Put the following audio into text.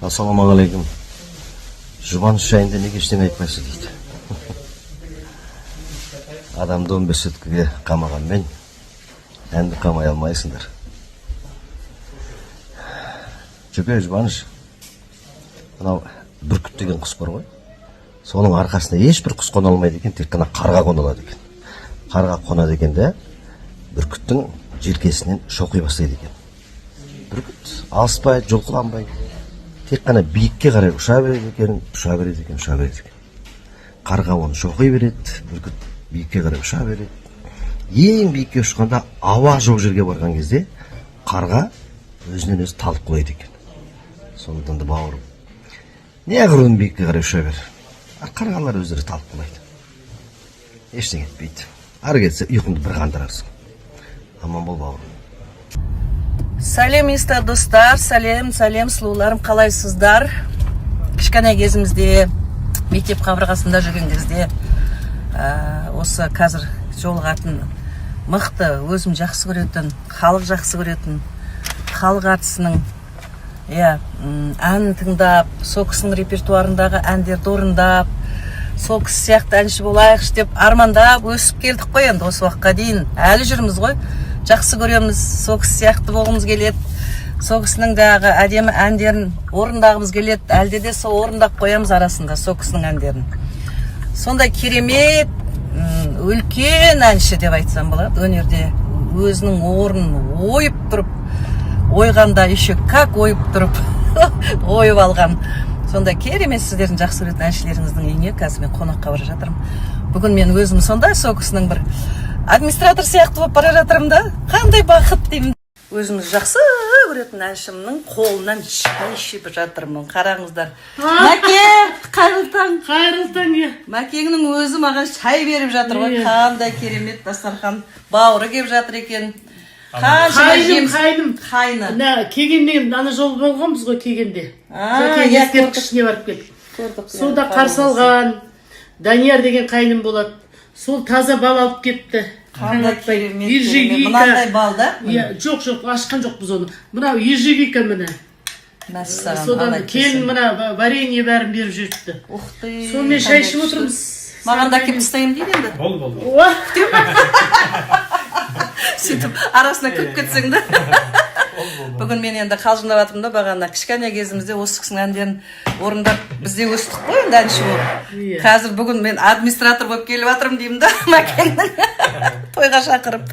Ассалаумағалейкум. Жұбаныш жайында неге ештеңе айтпайсыз дейді. Адамды 15 суткіге қамағанмен әнді қамай алмайсыңдар. Жүпе Жұбаныш, мынау бүркіт деген құс бар ғой. Соның арқасында ешбір құс қона алмайды екен, тек қана қарға қонылады екен. Қарға қонады екен де бүркіттің желкесінен шоқи бастайды екен. Бүркіт алыспайды, жұлқыланбайды. Тек қана биікке қарай ұша береді екен, ұша береді екен, ұша береді екен. Қарға оны шоқи береді, бүркіт биікке қарай ұша береді. Ең биікке ұшқанда ауа жоқ жерге барған кезде қарға өзінен өзі талып қойды екен. Сондықтан да бауырым, неғұрлым биікке қарай ұша бер. Қарғалар өздері талып қойды. Ештеңе етпейді. Ары кетсе ұйқыңды бір қандырарсың. Аман бол бауырым. Сәлем есті достар, сәлем сұлуларым, қалайсыздар? Кішкене кезімізде мектеп қабырғасында жүрген кезде осы қазір жолығатын мықты, өзім жақсы көретін, халық жақсы көретін, халық әртісінің әнін тыңдап, сол кісінің репертуарындағы әндерді орындап, сол кісі сияқты әнші болайықшы деп армандап өсіп келдік қой. Енді осы уақытқа дейін әлі жүрміз ғой. Жақсы көреміз, сол кісі сияқты болғымыз келеді, сол кісінің дағы әдемі әндерін орындағымыз келеді, әлде де сол орындап қоямыз арасында сол кісінің әндерін. Сондай керемет, үлкен әнші деп айтсам болады. Өнерде өзінің орнын ойып тұрып, ойғанда еще как ойып тұрып, ойып алған. Сондай керемет, сіздердің жақсы көретін әншілеріңіздің үйіне қазір мен қонаққа бара жатырмын. Бүгін мен өзім сондай сол кісінің бір администратор сияқты болып бара жатырмын да, қандай бақыт деймін. Өзіміз жақсы көретін әншімнің қолынан шай ішіп жатырмын. Қараңыздар. Мәке, қайырлы таң. Қайырлы таң, Мәкеңнің өзі маған шай беріп жатыр ғой. Қандай керемет дастархан. Бауыры келіп жатыр екен. Қайным. Қайны. Кегеннен ана жол болғанбыз ғой кегенде. Ескерткішіне барып келдік. Суда қарсы алған Данияр деген қайным болады. Сол таза бал алып кетті. Қандай керемет. Мынандай бал да? Жоқ, ашқан жоқ біз оны. Мынау ежевика міне. Содан келін мына варенье бәрін беріп жүріпті. Сонымен шай ішіп отырмыз. Маған да кеп тастайым дейді енді. Болды. Сөйтіп арасына кіріп кетсең да. Бүгін мен енді қалжыңдап жатырмын да, бағана кішкене кезімізде осы кісінің әндерін орындап бізде өстік қой енді әнші болып. Қазір бүгін мен администратор болып келіп жатырмын деймін да, Мәкеңнің тойға шақырып.